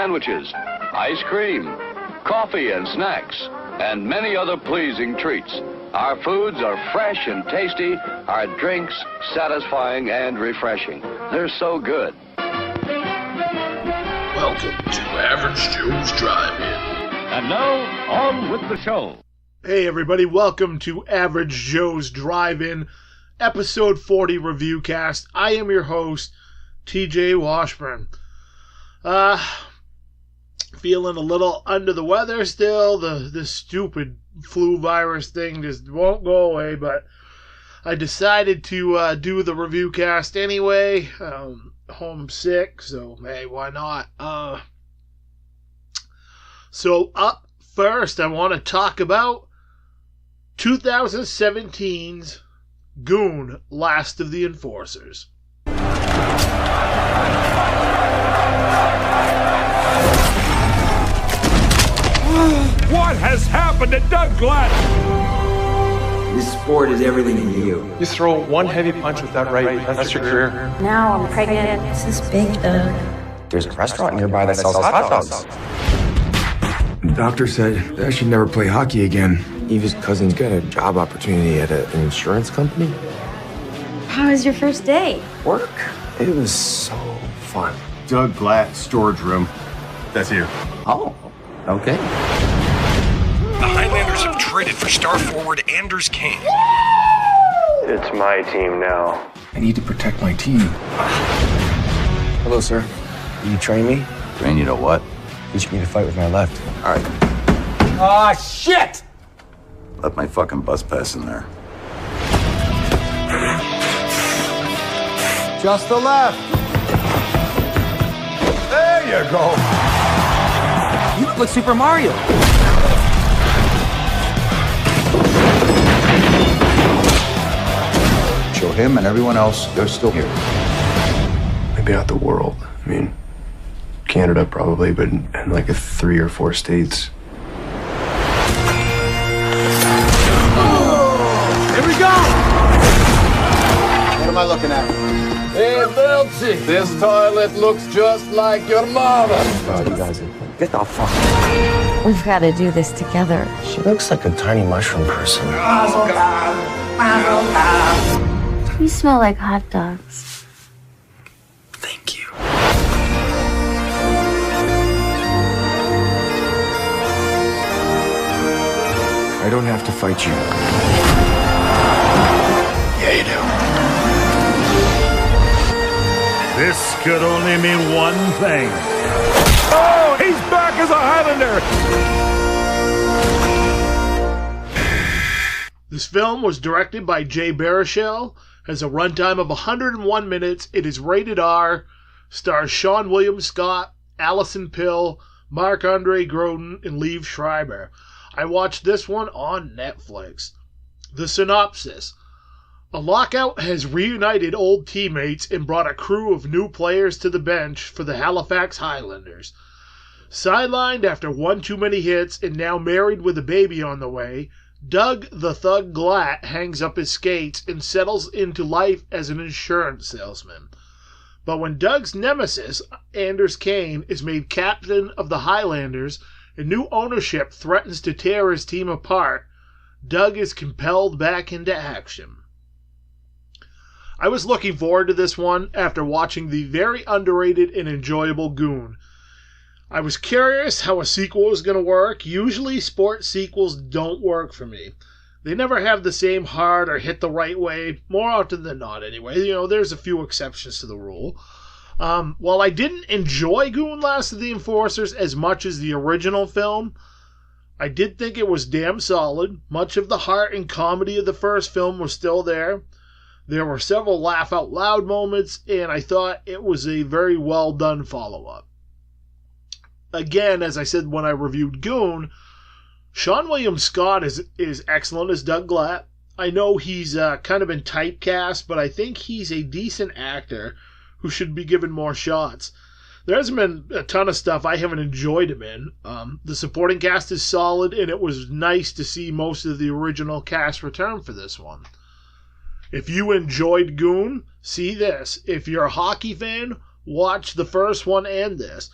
sandwiches, ice cream, coffee and snacks, and many other pleasing treats. Our foods are fresh and tasty, our drinks satisfying and refreshing. They're so good. Welcome to Average Joe's Drive-In. And now, on with the show. Hey everybody, welcome to Average Joe's Drive-In, episode 40 Reviewcast. I am your host, TJ Washburn. Feeling a little under the weather still. This stupid flu virus thing just won't go away, but I decided to do the Reviewcast anyway. Homesick, so hey, why not? So up first, I want to talk about 2017's Goon, Last of the Enforcers. What has happened to Doug Glatt? This sport is everything in you. You throw one heavy punch with that right, that's your career. Now I'm pregnant. This is big, Doug. There's a restaurant nearby that sells hot dogs. The doctor said that I should never play hockey again. Eva's cousin's got a job opportunity at an insurance company. How was your first day? Work. It was so fun. Doug Glatt, storage room. That's you. Oh, okay. The Highlanders have traded for star forward Anders King. It's my team now. I need to protect my team. Hello, sir. You train me? Train you to what? Teach me to fight with my left. All right. Ah, shit! Let my fucking bus pass in there. Just the left. There you go. You look like Super Mario. Show him and everyone else they're still here. Maybe not the world. I mean, Canada probably, but in like 3 or 4 states. Here we go! What am I looking at? Hey, Belty, this toilet looks just like your mama. Oh, you guys, get the fuck. We've got to do this together. She looks like a tiny mushroom person. You smell like hot dogs. Thank you. I don't have to fight you. Yeah, you do. This could only mean one thing. Oh, he's back as a Highlander! This film was directed by Jay Baruchel, has a runtime of 101 minutes, it is rated R, stars Sean William Scott, Allison Pill, Marc-Andre Grodin, and Liev Schreiber. I watched this one on Netflix. The synopsis. A lockout has reunited old teammates and brought a crew of new players to the bench for the Halifax Highlanders. Sidelined after one too many hits and now married with a baby on the way, Doug the Thug Glatt hangs up his skates and settles into life as an insurance salesman. But when Doug's nemesis, Anders Kane, is made captain of the Highlanders and new ownership threatens to tear his team apart, Doug is compelled back into action. I was looking forward to this one after watching the very underrated and enjoyable Goon. I was curious how a sequel was going to work. Usually sports sequels don't work for me. They never have the same heart or hit the right way, more often than not anyway. You know, there's a few exceptions to the rule. While I didn't enjoy Goon Last of the Enforcers as much as the original film, I did think it was damn solid. Much of the heart and comedy of the first film was still there. There were several laugh-out-loud moments, and I thought it was a very well-done follow-up. Again, as I said when I reviewed Goon, Sean William Scott is excellent as Doug Glatt. I know he's kind of been typecast, but I think he's a decent actor who should be given more shots. There hasn't been a ton of stuff I haven't enjoyed him in. The supporting cast is solid, and it was nice to see most of the original cast return for this one. If you enjoyed Goon, see this. If you're a hockey fan, watch the first one and this.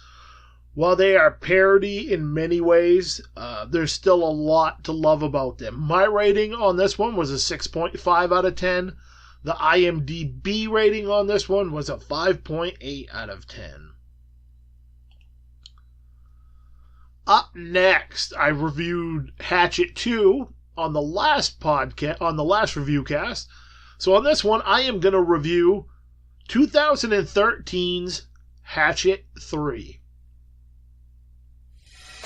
While they are parody in many ways, there's still a lot to love about them. My rating on this one was a 6.5 out of 10. The IMDb rating on this one was a 5.8 out of 10. Up next, I reviewed Hatchet II on the last podcast, on the last review cast. So on this one, I am going to review 2013's Hatchet III.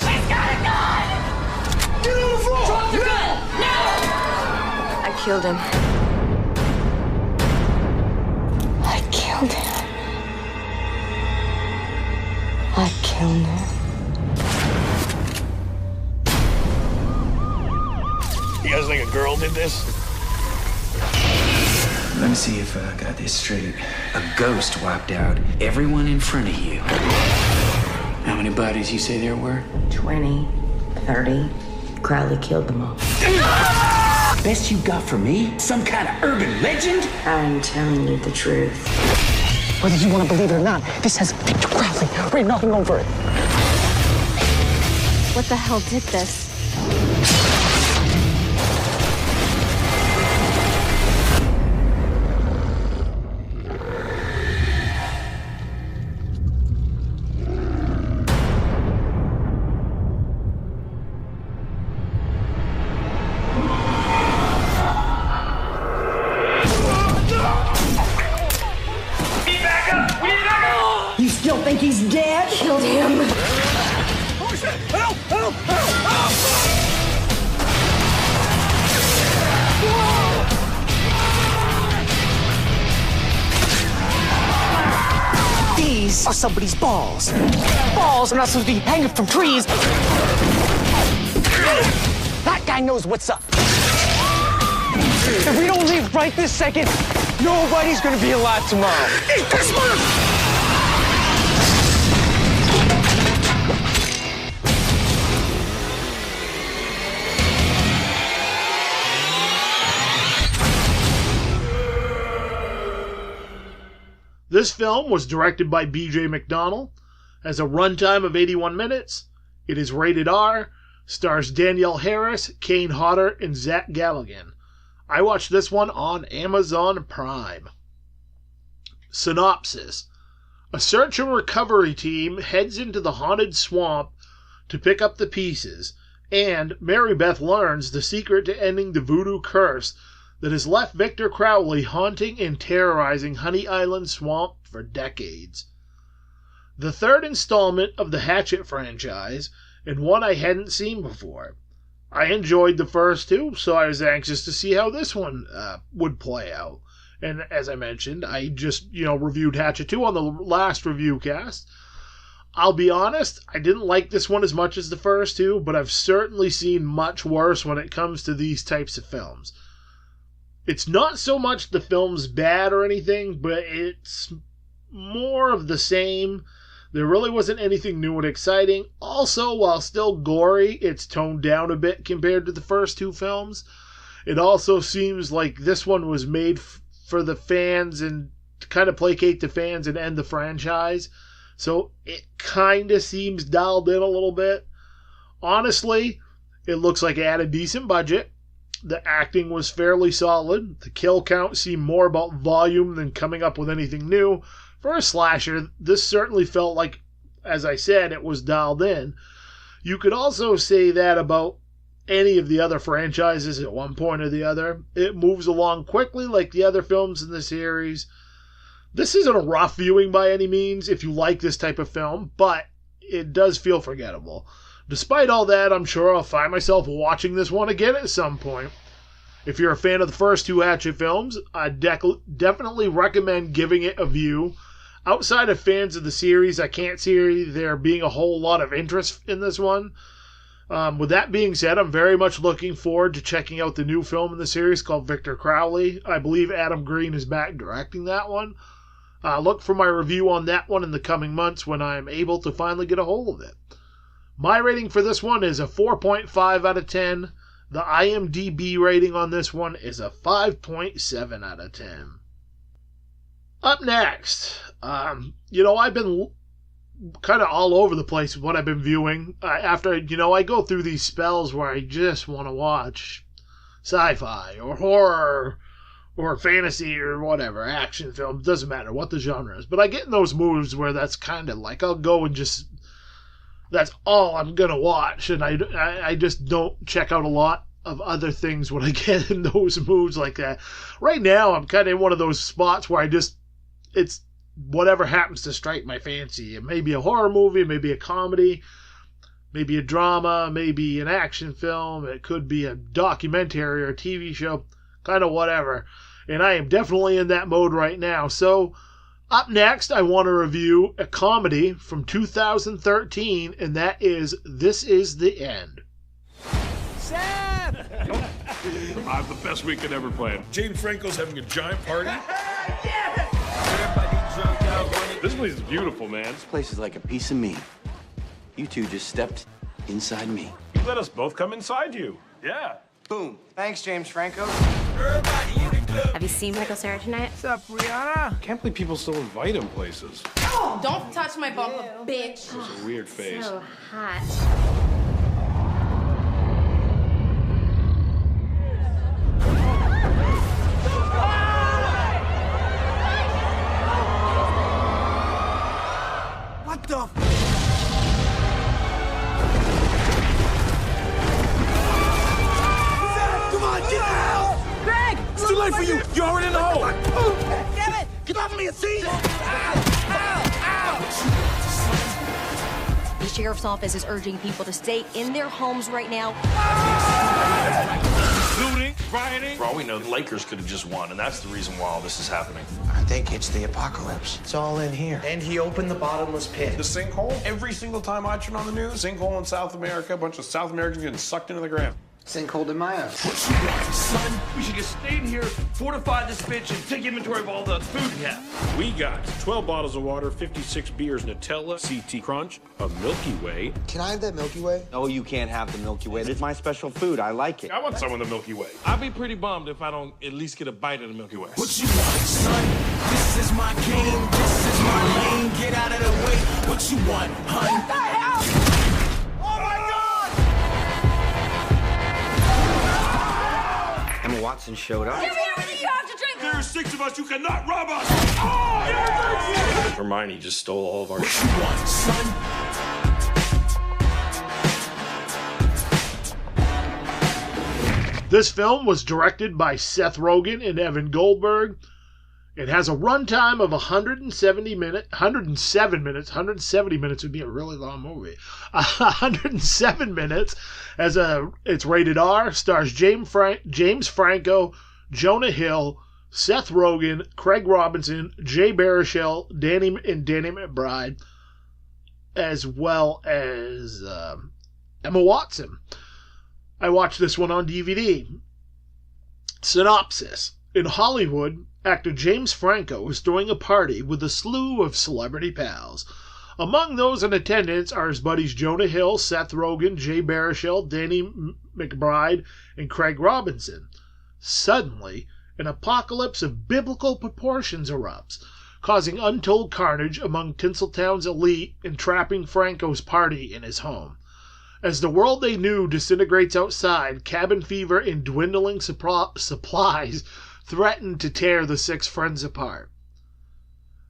He's got a gun! Get on the floor! Drop the gun! Now! I killed him. I killed him. I killed him. You guys think a girl did this? Let me see if I got this straight. A ghost wiped out everyone in front of you. How many bodies you say there were? 20, 30. Crowley killed them all. Best you got for me? Some kind of urban legend? I'm telling you the truth. Whether you want to believe it or not, this has Victor Crowley right knocking over it. What the hell did this? You still think he's dead? Killed him. Oh shit! Help! Help! Help! These are somebody's balls. Balls are not supposed to be hanging from trees. That guy knows what's up. If we don't leave right this second, nobody's gonna be alive tomorrow. Eat this one! This film was directed by B.J. McDonnell, has a runtime of 81 minutes. It is rated R, stars Danielle Harris, Kane Hodder, and Zach Galligan. I watched this one on Amazon Prime. Synopsis. A search and recovery team heads into the haunted swamp to pick up the pieces, and Mary Beth learns the secret to ending the voodoo curse that has left Victor Crowley haunting and terrorizing Honey Island Swamp for decades. The third installment of the Hatchet franchise, and one I hadn't seen before. I enjoyed the first two, so I was anxious to see how this one would play out. And as I mentioned, I just, reviewed Hatchet 2 on the last review cast. I'll be honest, I didn't like this one as much as the first two, but I've certainly seen much worse when it comes to these types of films. It's not so much the film's bad or anything, but it's more of the same. There really wasn't anything new and exciting. Also, while still gory, it's toned down a bit compared to the first two films. It also seems like this one was made for the fans and to kind of placate the fans and end the franchise. So it kind of seems dialed in a little bit. Honestly, it looks like it had a decent budget. The acting was fairly solid. The kill count seemed more about volume than coming up with anything new. For a slasher, this certainly felt like, as I said, it was dialed in. You could also say that about any of the other franchises at one point or the other. It moves along quickly like the other films in the series. This isn't a rough viewing by any means if you like this type of film, but it does feel forgettable. Despite all that, I'm sure I'll find myself watching this one again at some point. If you're a fan of the first two Hatchet films, I definitely recommend giving it a view. Outside of fans of the series, I can't see there being a whole lot of interest in this one. With that being said, I'm very much looking forward to checking out the new film in the series called Victor Crowley. I believe Adam Green is back directing that one. Look for my review on that one in the coming months when I'm able to finally get a hold of it. My rating for this one is a 4.5 out of 10. The IMDb rating on this one is a 5.7 out of 10. Up next, I've been kind of all over the place with what I've been viewing. After, I go through these spells where I just want to watch sci-fi or horror or fantasy or whatever, action film, doesn't matter what the genre is. But I get in those moods where that's kind of like, I'll go and just, that's all I'm going to watch. And I just don't check out a lot of other things when I get in those moods like that. Right now, I'm kind of in one of those spots where it's whatever happens to strike my fancy. It may be a horror movie, maybe a comedy, maybe a drama, maybe an action film. It could be a documentary or a TV show, kind of whatever. And I am definitely in that mode right now. So up next, I want to review a comedy from 2013, and that is This Is the End. Sam! I'm the best we could ever plan. James Franco's having a giant party. This place is beautiful, man. This place is like a piece of me. You two just stepped inside me. You let us both come inside you. Yeah. Boom. Thanks, James Franco. Have you seen Michael Cera tonight? What's up, Brianna? Can't believe people still invite him places. Don't touch my bumper, bitch. It's a weird face. So hot. What the? Come on, get out! Greg! It's too late for you. You're already in the hole. Damn it! Get off of me, see? The sheriff's office is urging people to stay in their homes right now. Looting, rioting. For all we know, the Lakers could have just won, and that's the reason why all this is happening. I think it's the apocalypse. It's all in here. And he opened the bottomless pit. The sinkhole, every single time I turn on the news, sinkhole in South America, a bunch of South Americans getting sucked into the ground. Sinkhole in my house. What you want, son? We should just stay in here, fortify this bitch, and take inventory of all the food we have. We got 12 bottles of water, 56 beers, Nutella, CT Crunch, a Milky Way. Can I have that Milky Way? No, you can't have the Milky Way. It's my special food. I like it. I want some of the Milky Way. I'll be pretty bummed if I don't at least get a bite of the Milky Way. What you want, son? This is my game. This is my lane. Get out of the way. What you want, hun? What the hell? Oh, my God! Emma Watson showed up. Give me everything you have to drink! There are 6 of us. You cannot rob us! Oh! Hermione just stole all of our shit. What you want, son? This film was directed by Seth Rogen and Evan Goldberg. It has a runtime of 170 minutes. 170 minutes would be a really long movie. 107 minutes. It's rated R. Stars James Franco, Jonah Hill, Seth Rogen, Craig Robinson, Jay Baruchel, Danny McBride, as well as Emma Watson. I watched this one on DVD. Synopsis. In Hollywood, actor James Franco is throwing a party with a slew of celebrity pals. Among those in attendance are his buddies Jonah Hill, Seth Rogen, Jay Baruchel, Danny McBride, and Craig Robinson. Suddenly, an apocalypse of biblical proportions erupts, causing untold carnage among Tinseltown's elite and trapping Franco's party in his home. As the world they knew disintegrates outside, cabin fever and dwindling supplies threaten to tear the 6 friends apart.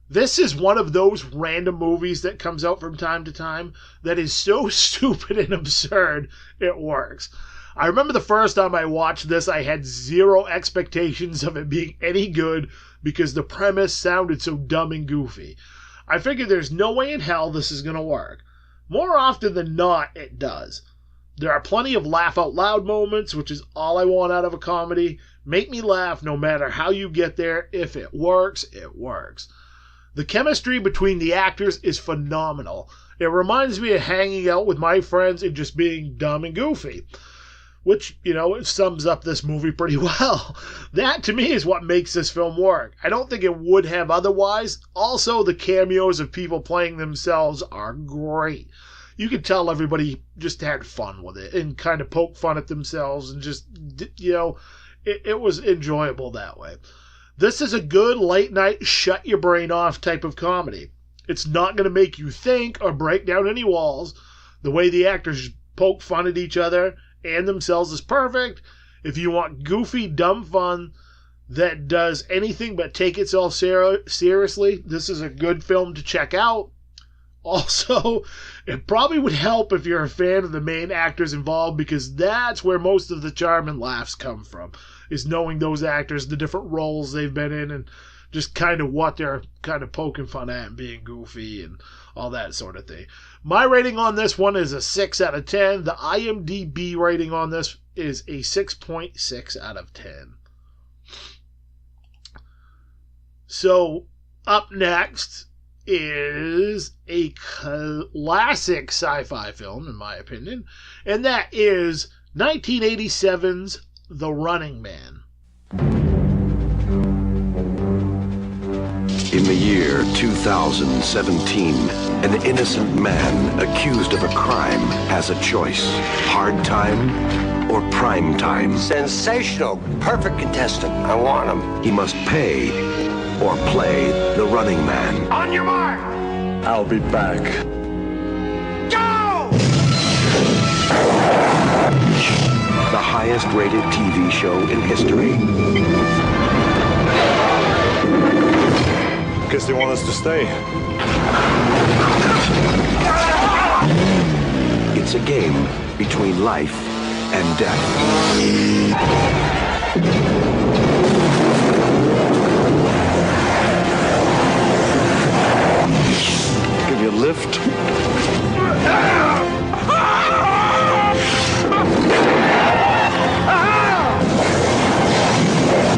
This is one of those random movies that comes out from time to time that is so stupid and absurd, it works. I remember the first time I watched this, I had zero expectations of it being any good because the premise sounded so dumb and goofy. I figured there's no way in hell this is going to work. More often than not, it does. There are plenty of laugh-out-loud moments, which is all I want out of a comedy. Make me laugh no matter how you get there. If it works, it works. The chemistry between the actors is phenomenal. It reminds me of hanging out with my friends and just being dumb and goofy. Which, it sums up this movie pretty well. That, to me, is what makes this film work. I don't think it would have otherwise. Also, the cameos of people playing themselves are great. You could tell everybody just had fun with it and kind of poked fun at themselves and just, it was enjoyable that way. This is a good late-night, shut-your-brain-off type of comedy. It's not going to make you think or break down any walls. The way the actors poke fun at each other and themselves is perfect. If you want goofy, dumb fun that does anything but take itself seriously, this is a good film to check out. Also, it probably would help if you're a fan of the main actors involved, because that's where most of the charm and laughs come from, is knowing those actors, the different roles they've been in, and just kind of what they're kind of poking fun at and being goofy and all that sort of thing. My rating on this one is a 6 out of 10. The IMDb rating on this is a 6.6 out of 10. So, up next is a classic sci-fi film, in my opinion, and that is 1987's The Running Man. In the year 2017, an innocent man accused of a crime has a choice: hard time or prime time. Sensational. Perfect contestant. I want him. He must pay or play the running man. On your mark. I'll be back. Go! The highest rated TV show in history. Guess they want us to stay. It's a game between life and death. Give you a lift?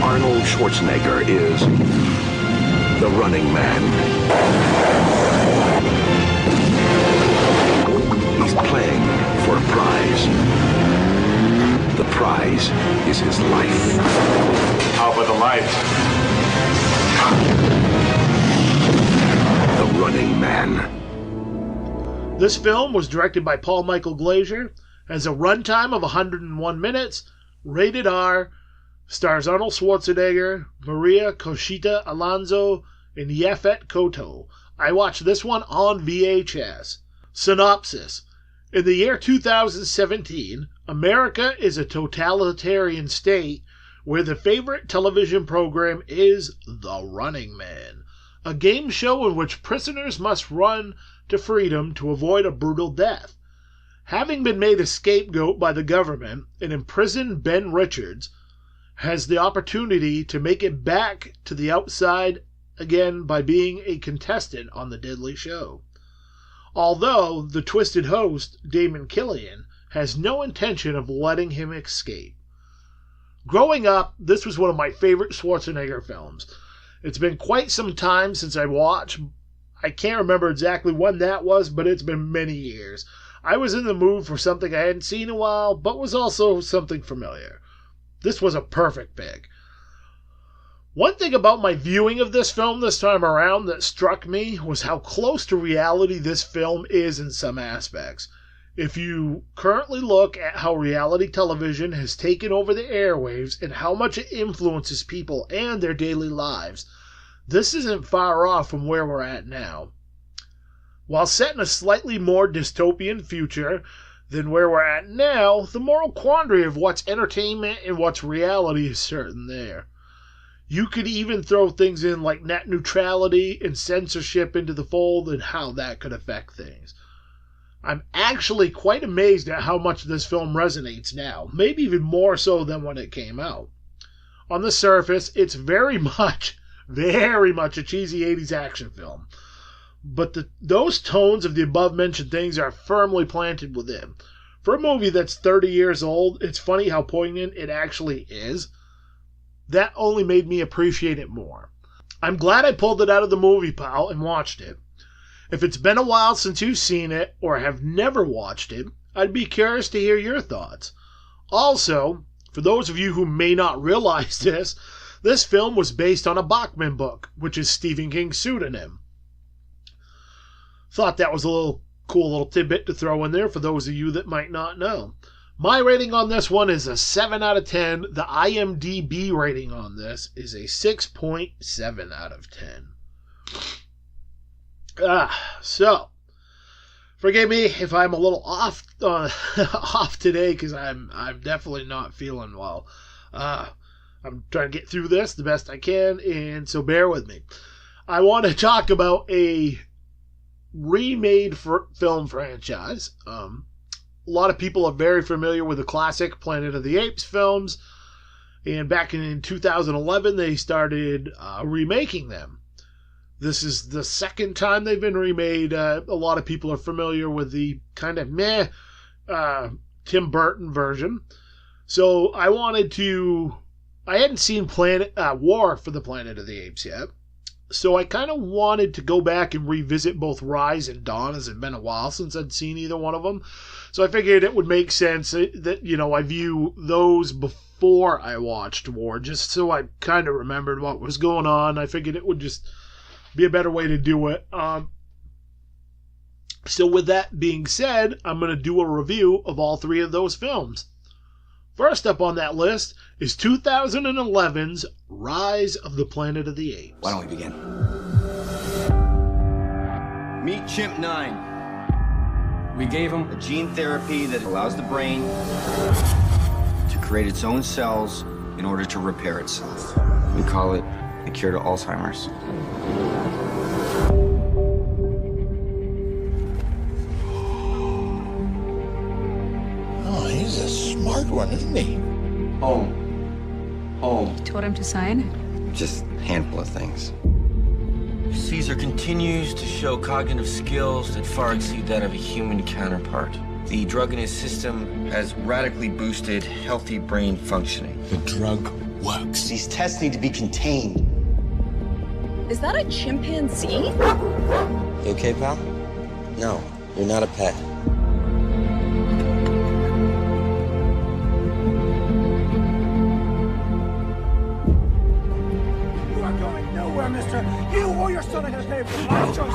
Arnold Schwarzenegger is the running man. He's playing for a prize. The prize is his life. How about the life? The Running Man. This film was directed by Paul Michael Glazier, has a runtime of 101 minutes, rated R, stars Arnold Schwarzenegger, Maria Conchita Alonso, and Yaphet Kotto. I watched this one on VHS. Synopsis. In the year 2017, America is a totalitarian state where the favorite television program is The Running Man, a game show in which prisoners must run to freedom to avoid a brutal death. Having been made a scapegoat by the government, an imprisoned Ben Richards has the opportunity to make it back to the outside again by being a contestant on the deadly show. Although the twisted host, Damon Killian, has no intention of letting him escape. Growing up, this was one of my favorite Schwarzenegger films. It's been quite some time since I watched. I can't remember exactly when that was, but it's been many years. I was in the mood for something I hadn't seen in a while, but was also something familiar. This was a perfect pick. One thing about my viewing of this film this time around that struck me was how close to reality this film is in some aspects. If you currently look at how reality television has taken over the airwaves and how much it influences people and their daily lives, this isn't far off from where we're at now. While set in a slightly more dystopian future than where we're at now, the moral quandary of what's entertainment and what's reality is certain there. You could even throw things in like net neutrality and censorship into the fold and how that could affect things. I'm actually quite amazed at how much this film resonates now, maybe even more so than when it came out. On the surface, it's very much a cheesy 80s action film. But those tones of the above-mentioned things are firmly planted within. For a movie that's 30 years old, it's funny how poignant it actually is. That only made me appreciate it more. I'm glad I pulled it out of the movie pile and watched it. If it's been a while since you've seen it, or have never watched it, I'd be curious to hear your thoughts. Also, for those of you who may not realize this film was based on a Bachman book, which is Stephen King's pseudonym. Thought that was a cool little tidbit to throw in there for those of you that might not know. My rating on this one is a 7 out of 10. The IMDb rating on this is a 6.7 out of 10. So, forgive me if I'm a little off off today, because I'm definitely not feeling well. I'm trying to get through this the best I can, and so bear with me. I want to talk about a remade film franchise. A lot of people are very familiar with the classic Planet of the Apes films, and back in 2011 they started remaking them. This is the second time they've been remade. A lot of people are familiar with the kind of meh Tim Burton version. So I hadn't seen War for the Planet of the Apes yet. So I kind of wanted to go back and revisit both Rise and Dawn, as it's been a while since I'd seen either one of them. So I figured it would make sense that, I view those before I watched War, just so I kind of remembered what was going on. I figured it would just be a better way to do it. So with that being said, I'm going to do a review of all three of those films. First up on that list is 2011's Rise of the Planet of the Apes. Why don't we begin? Meet Chimp 9. We gave him a gene therapy that allows the brain to create its own cells in order to repair itself. We call it the cure to Alzheimer's. Oh, he's a smart one, isn't he? Home. You told him to sign? Just a handful of things. Caesar continues to show cognitive skills that far exceed that of a human counterpart. The drug in his system has radically boosted healthy brain functioning. The drug works. These tests need to be contained. Is that a chimpanzee? You okay, pal? No, you're not a pet. You are going nowhere, mister. You or your son are going to stay for my choice.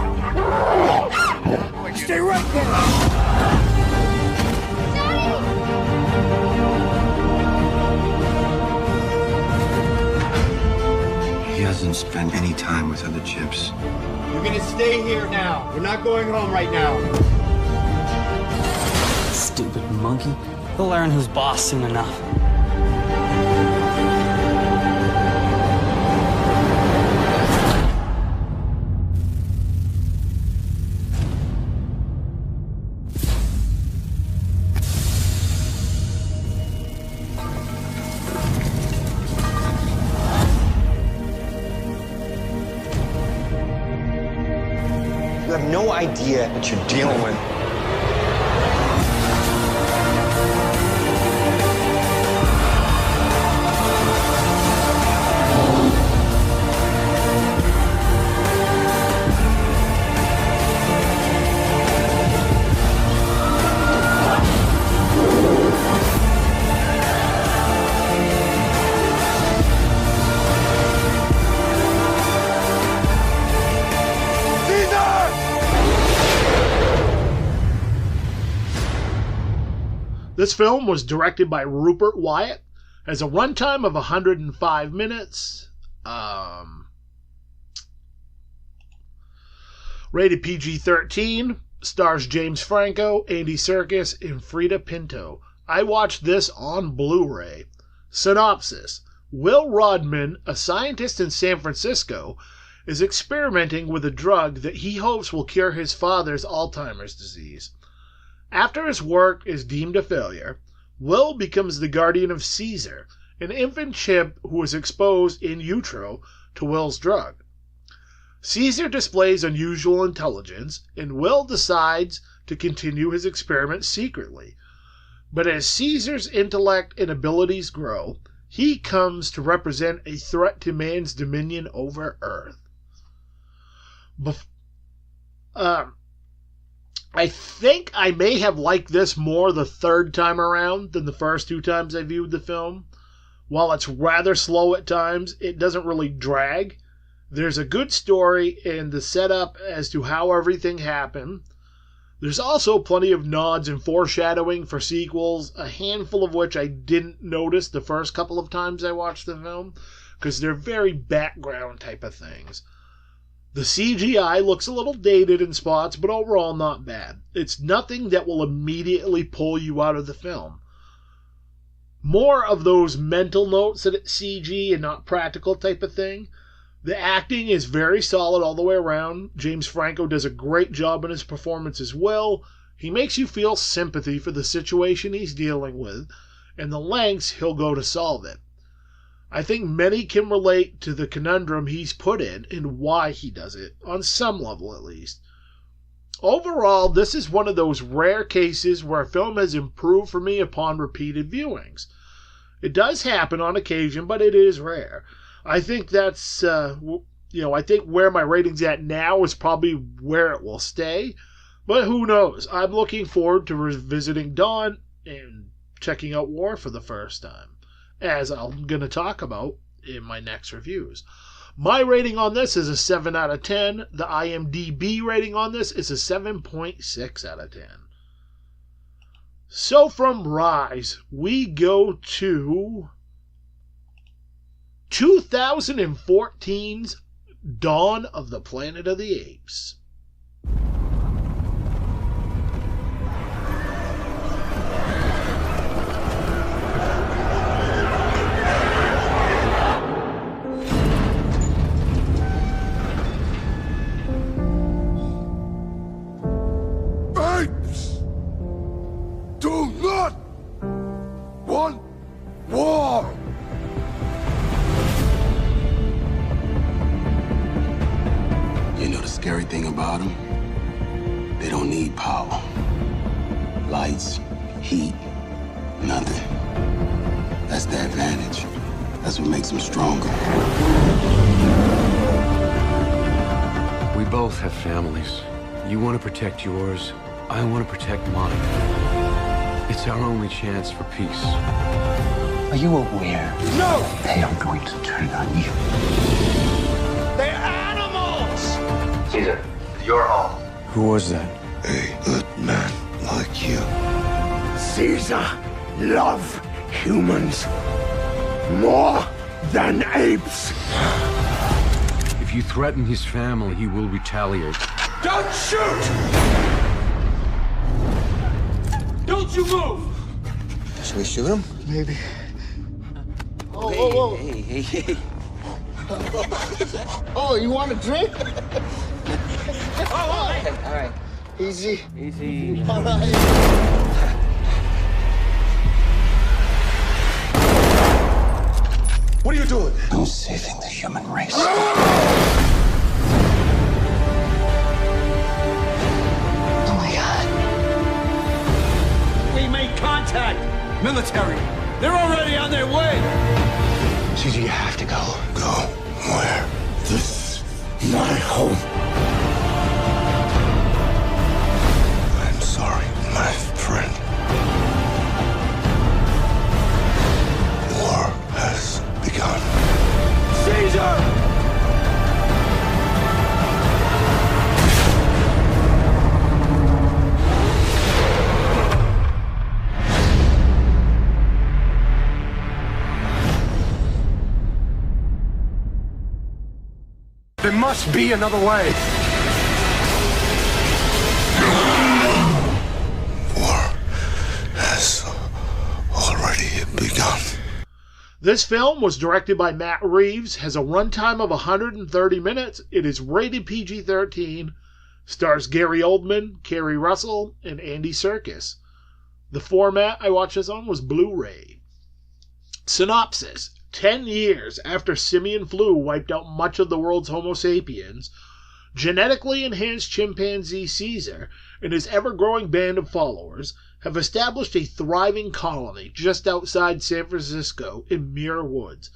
Stay right there. He hasn't spent any time with other chips. You're going to stay here now. We're not going home right now. Stupid monkey. He'll learn who's boss soon enough. You have no idea what you're dealing with. This film was directed by Rupert Wyatt, has a runtime of 105 minutes, rated PG-13, stars James Franco, Andy Serkis, and Frida Pinto. I watched this on Blu-ray. Synopsis: Will Rodman, a scientist in San Francisco, is experimenting with a drug that he hopes will cure his father's Alzheimer's disease. After his work is deemed a failure, Will becomes the guardian of Caesar, an infant chimp who was exposed in utero to Will's drug. Caesar displays unusual intelligence, and Will decides to continue his experiment secretly. But as Caesar's intellect and abilities grow, he comes to represent a threat to man's dominion over Earth. I think I may have liked this more the third time around than the first two times I viewed the film. While it's rather slow at times, it doesn't really drag. There's a good story and the setup as to how everything happened. There's also plenty of nods and foreshadowing for sequels, a handful of which I didn't notice the first couple of times I watched the film, because they're very background type of things. The CGI looks a little dated in spots, but overall not bad. It's nothing that will immediately pull you out of the film. More of those mental notes that it's CG and not practical type of thing. The acting is very solid all the way around. James Franco does a great job in his performance as well. He makes you feel sympathy for the situation he's dealing with and the lengths he'll go to solve it. I think many can relate to the conundrum he's put in and why he does it, on some level at least. Overall, this is one of those rare cases where a film has improved for me upon repeated viewings. It does happen on occasion, but it is rare. I think that's, I think where my rating's at now is probably where it will stay. But who knows? I'm looking forward to revisiting Dawn and checking out War for the first time, as I'm going to talk about in my next reviews. My rating on this is a 7 out of 10. The IMDb rating on this is a 7.6 out of 10. So from Rise, we go to 2014's Dawn of the Planet of the Apes. Apes do not want war. You know the scary thing about them? They don't need power. Lights, heat, nothing. That's the advantage. That's what makes them stronger. We both have families. You want to protect yours, I want to protect mine. It's our only chance for peace. Are you aware? No! They are going to turn on you. They're animals! Caesar, you're home. Who was that? A good man like you. Caesar love humans more than apes. If you threaten his family, he will retaliate. Don't shoot! Don't you move! Should we shoot him? Maybe. Oh, hey. Oh, you want a drink? All right. Easy. All right. What are you doing? I'm saving the human race. Oh my God. We made contact. Military. They're already on their way. Caesar, you have to go. Go where? This is my home. I'm sorry, my friend. War has begun. Caesar! There must be another way. War has already begun. This film was directed by Matt Reeves, has a runtime of 130 minutes. It is rated PG-13, stars Gary Oldman, Kerry Russell, and Andy Serkis. The format I watched this on was Blu-ray. Synopsis: 10 years after simian flu wiped out much of the world's Homo sapiens, genetically enhanced chimpanzee Caesar and his ever-growing band of followers have established a thriving colony just outside San Francisco in Muir Woods.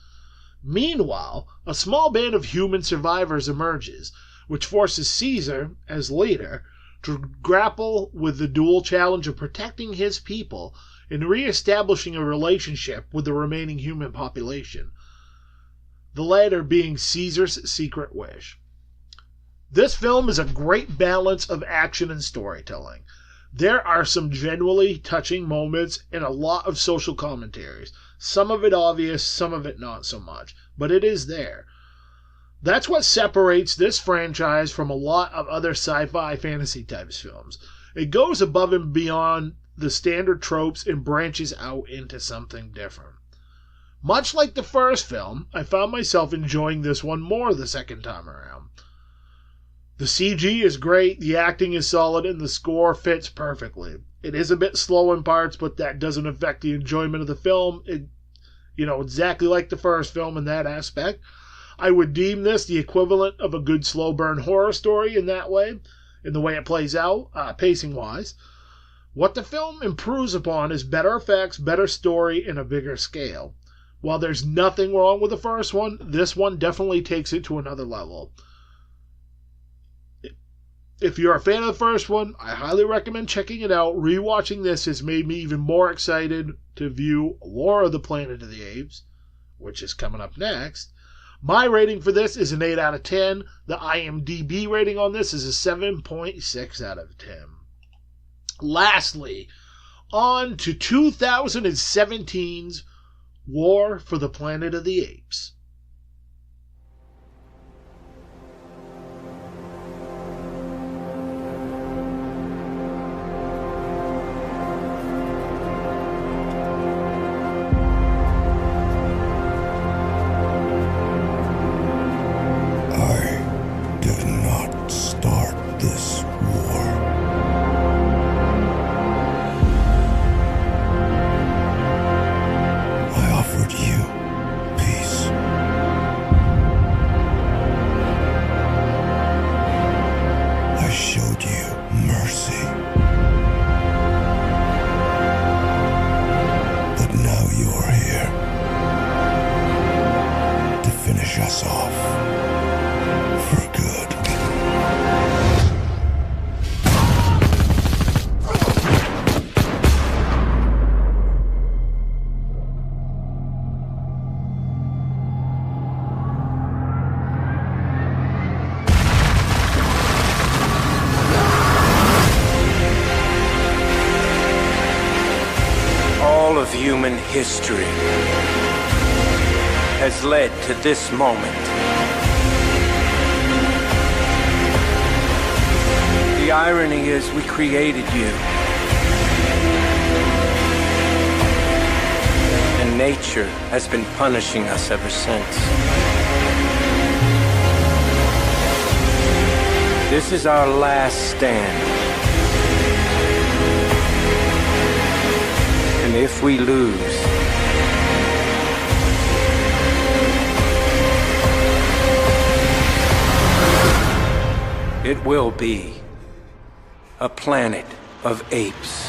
Meanwhile, a small band of human survivors emerges, which forces Caesar, as leader, to grapple with the dual challenge of protecting his people and re-establishing a relationship with the remaining human population, the latter being Caesar's secret wish. This film is a great balance of action and storytelling. There are some genuinely touching moments and a lot of social commentaries, some of it obvious, some of it not so much, but it is there. That's what separates this franchise from a lot of other sci-fi fantasy types films. It goes above and beyond the standard tropes and branches out into something different. Much like the first film, I found myself enjoying this one more the second time around. The CG is great, the acting is solid, and the score fits perfectly. It is a bit slow in parts, but that doesn't affect the enjoyment of the film. Exactly like the first film in that aspect. I would deem this the equivalent of a good slow burn horror story in that way, in the way it plays out, pacing-wise. What the film improves upon is better effects, better story, and a bigger scale. While there's nothing wrong with the first one, this one definitely takes it to another level. If you're a fan of the first one, I highly recommend checking it out. Rewatching this has made me even more excited to view War of the Planet of the Apes, which is coming up next. My rating for this is an 8 out of 10. The IMDb rating on this is a 7.6 out of 10. Lastly, on to 2017's War for the Planet of the Apes. Human history has led to this moment. The irony is we created you, and nature has been punishing us ever since. This is our last stand. And if we lose, it will be a planet of apes.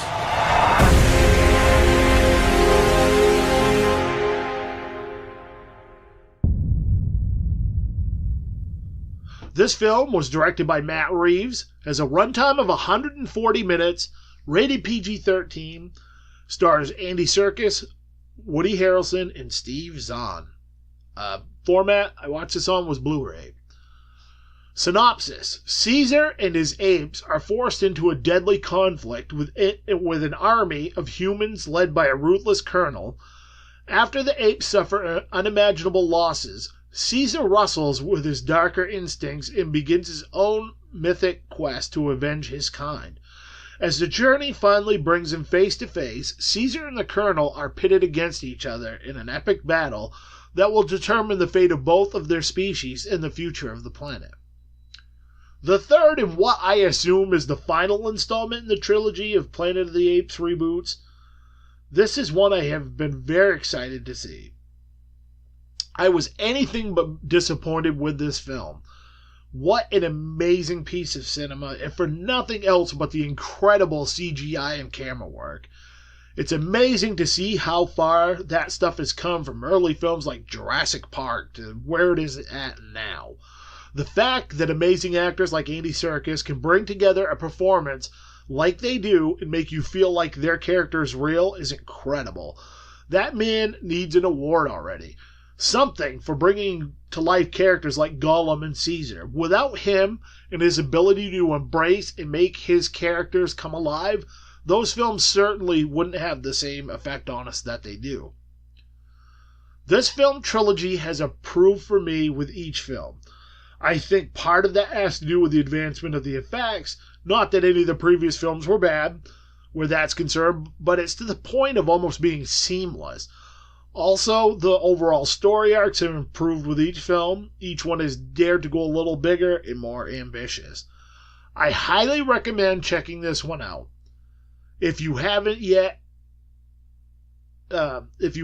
This film was directed by Matt Reeves, has a runtime of 140 minutes, rated PG-13, stars Andy Serkis, Woody Harrelson, and Steve Zahn. Format I watched this on was Blu-ray. Synopsis: Caesar and his apes are forced into a deadly conflict with an army of humans led by a ruthless colonel. After the apes suffer unimaginable losses, Caesar wrestles with his darker instincts and begins his own mythic quest to avenge his kind. As the journey finally brings him face to face, Caesar and the Colonel are pitted against each other in an epic battle that will determine the fate of both of their species and the future of the planet. The third and what I assume is the final installment in the trilogy of Planet of the Apes reboots, this is one I have been very excited to see. I was anything but disappointed with this film. What an amazing piece of cinema, and for nothing else but the incredible CGI and camera work. It's amazing to see how far that stuff has come from early films like Jurassic Park to where it is at now. The fact that amazing actors like Andy Serkis can bring together a performance like they do and make you feel like their character is real is incredible. That man needs an award already. Something for bringing to life characters like Gollum and Caesar. Without him and his ability to embrace and make his characters come alive, those films certainly wouldn't have the same effect on us that they do. This film trilogy has improved for me with each film. I think part of that has to do with the advancement of the effects. Not that any of the previous films were bad, where that's concerned, but it's to the point of almost being seamless. Also, the overall story arcs have improved with each film. Each one has dared to go a little bigger and more ambitious. I highly recommend checking this one out. If you haven't yet, if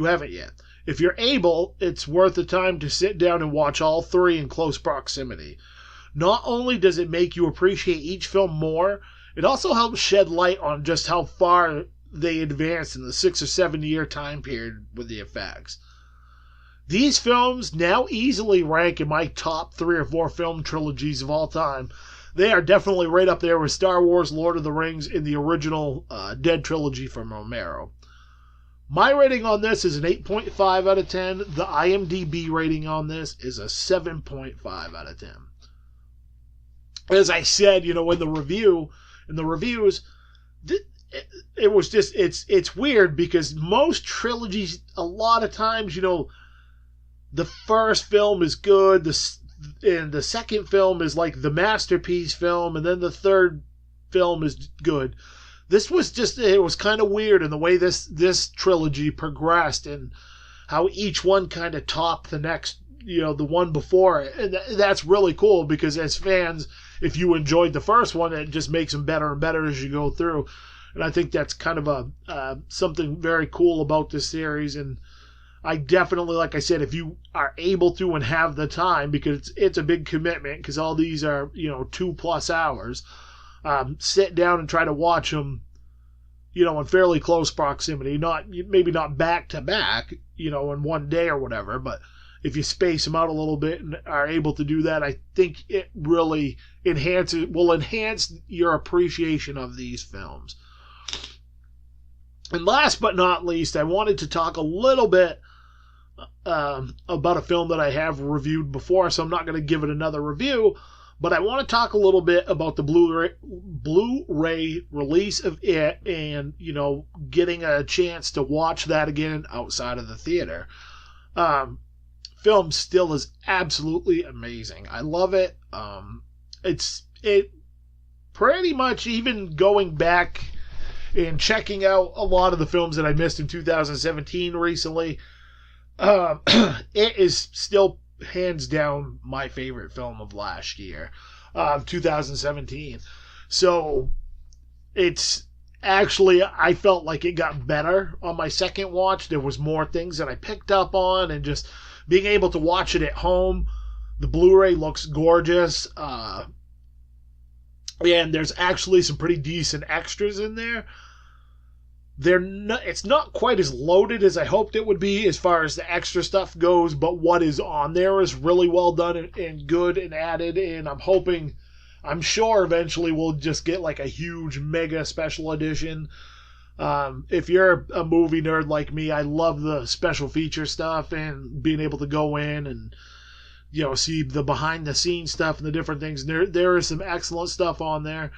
you're able, it's worth the time to sit down and watch all three in close proximity. Not only does it make you appreciate each film more, it also helps shed light on just how far they advanced in the 6 or 7 year time period with the effects. These films now easily rank in my top 3 or 4 film trilogies of all time. They are definitely right up there with Star Wars, Lord of the Rings, and the original Dead trilogy from Romero. My rating on this is an 8.5 out of 10. The IMDb rating on this is a 7.5 out of 10. As I said, in the reviews, it was just, it's weird because most trilogies, a lot of times, the first film is good, and the second film is like the masterpiece film, and then the third film is good. This was just, it was kind of weird in the way this trilogy progressed and how each one kind of topped the next, the one before it. And that's really cool because as fans, if you enjoyed the first one, it just makes them better and better as you go through. And I think that's kind of something very cool about this series. And I definitely, like I said, if you are able to and have the time, because it's a big commitment, because all these are, 2+ hours, sit down and try to watch them, in fairly close proximity. Maybe not back to back, in one day or whatever, but if you space them out a little bit and are able to do that, I think it really will enhance your appreciation of these films. And last but not least, I wanted to talk a little bit about a film that I have reviewed before, so I'm not going to give it another review, but I want to talk a little bit about the Blu-ray release of it and, getting a chance to watch that again outside of the theater. Film still is absolutely amazing. I love it. It pretty much, even going back and checking out a lot of the films that I missed in 2017 recently, it is still hands down my favorite film of last year, 2017. So it's actually, I felt like it got better on my second watch. There was more things that I picked up on, and just being able to watch it at home. The Blu-ray looks gorgeous. And there's actually some pretty decent extras in there. It's not quite as loaded as I hoped it would be as far as the extra stuff goes, but what is on there is really well done and good and added, and I'm sure eventually we'll just get like a huge mega special edition. If you're a movie nerd like me, I love the special feature stuff and being able to go in and see the behind the scenes stuff and the different things. There is some excellent stuff on there.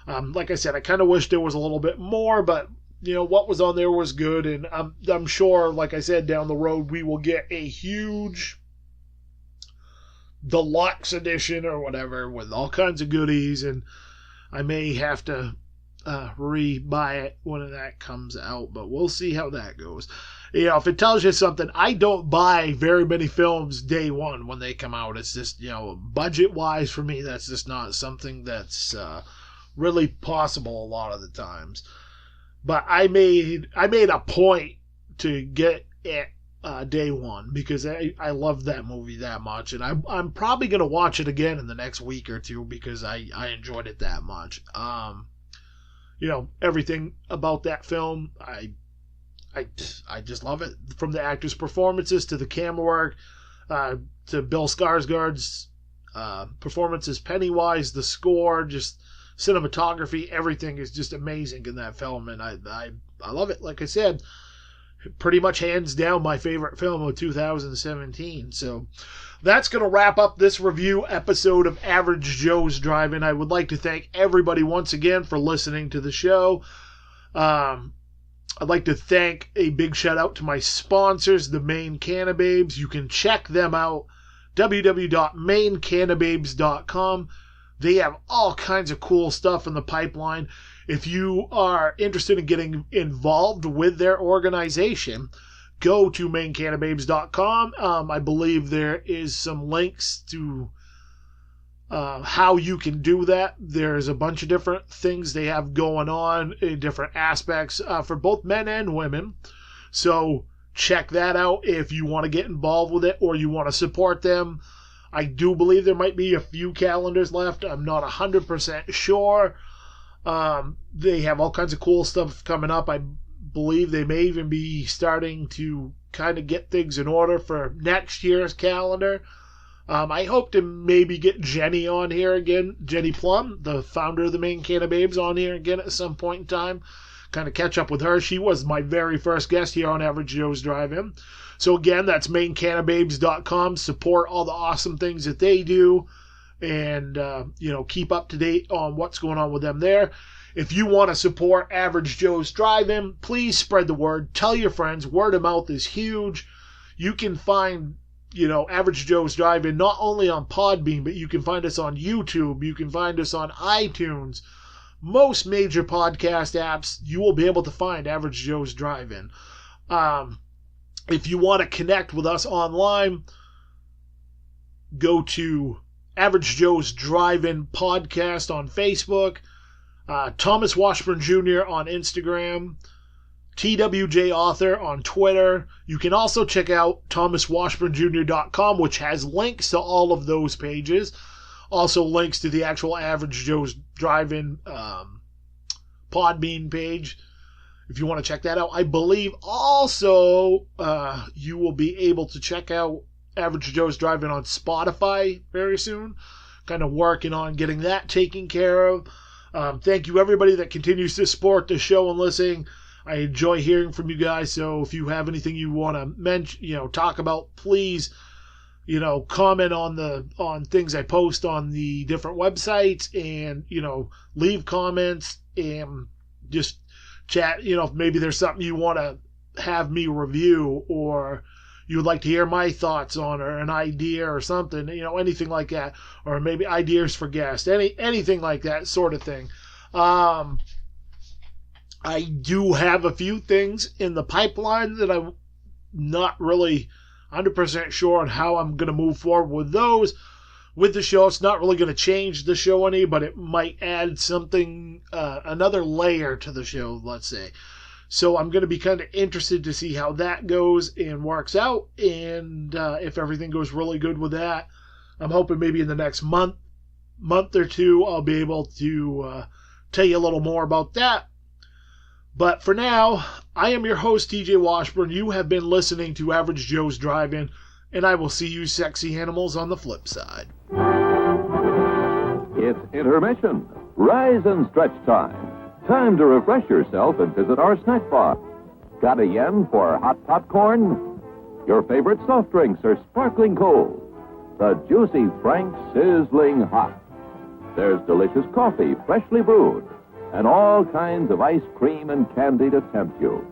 Like I said, I kind of wish there was a little bit more, but what was on there was good, and I'm sure, like I said, down the road we will get a huge deluxe edition or whatever with all kinds of goodies, and I may have to re-buy it when that comes out, but we'll see how that goes. If it tells you something, I don't buy very many films day one when they come out. It's just, budget-wise for me, that's just not something that's really possible a lot of the times. But I made a point to get it day one because I love that movie that much, and I'm probably gonna watch it again in the next week or two because I enjoyed it that much. Everything about that film, I just love it, from the actors' performances to the camera work, to Bill Skarsgård's performance as Pennywise, the score, just cinematography, everything is just amazing in that film, and I love it. Like I said, pretty much hands down my favorite film of 2017. So that's going to wrap up this review episode of Average Joe's Drive-In. I would like to thank everybody once again for listening to the show. I'd like to thank a big shout out to my sponsors, the Maine Cannababes. You can check them out www.maincanababes.com. They have all kinds of cool stuff in the pipeline. If you are interested in getting involved with their organization, go to maincanababes.com. I believe there is some links to how you can do that. There's a bunch of different things they have going on in different aspects for both men and women. So check that out if you want to get involved with it or you want to support them. I do believe there might be a few calendars left. I'm not 100% sure. They have all kinds of cool stuff coming up. I believe they may even be starting to kind of get things in order for next year's calendar. I hope to maybe get Jenny on here again, Jenny Plum, the founder of the Main Can of Babes, on here again at some point in time. Kind of catch up with her. She was my very first guest here on Average Joe's Drive-In. So again, that's maincanababes.com. Support all the awesome things that they do, and keep up to date on what's going on with them there. If you want to support Average Joe's Drive-In, please spread the word. Tell your friends. Word of mouth is huge. You can find Average Joe's Drive-In not only on Podbean, but you can find us on YouTube. You can find us on iTunes. Most major podcast apps, you will be able to find Average Joe's Drive-In. If you want to connect with us online, go to Average Joe's Drive-In Podcast on Facebook, Thomas Washburn Jr. on Instagram, TWJ Author on Twitter. You can also check out thomaswashburnjr.com, which has links to all of those pages. Also links to the actual Average Joe's Drive-In Podbean page, if you want to check that out. I believe also you will be able to check out Average Joe's Drive-In on Spotify very soon. Kind of working on getting that taken care of. Thank you, everybody that continues to support the show and listen. I enjoy hearing from you guys, so if you have anything you want to mention, talk about, please, comment on things I post on the different websites, and, leave comments and just chat. If maybe there's something you want to have me review, or you would like to hear my thoughts on, or an idea or something, anything like that, or maybe ideas for guests, anything like that sort of thing. I do have a few things in the pipeline that I'm not really 100% sure on how I'm going to move forward with those. With the show, it's not really going to change the show any, but it might add something, another layer to the show, let's say. So I'm going to be kind of interested to see how that goes and works out, and if everything goes really good with that, I'm hoping maybe in the next month or two, I'll be able to tell you a little more about that. But for now, I am your host, TJ Washburn. You have been listening to Average Joe's Drive-In, and I will see you sexy animals on the flip side. It's intermission. Rise and stretch time. Time to refresh yourself and visit our snack bar. Got a yen for hot popcorn? Your favorite soft drinks are sparkling cold. The juicy Frank sizzling hot. There's delicious coffee, freshly brewed, and all kinds of ice cream and candy to tempt you.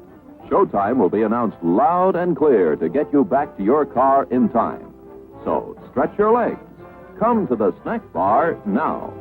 Showtime will be announced loud and clear to get you back to your car in time. So stretch your legs. Come to the snack bar now.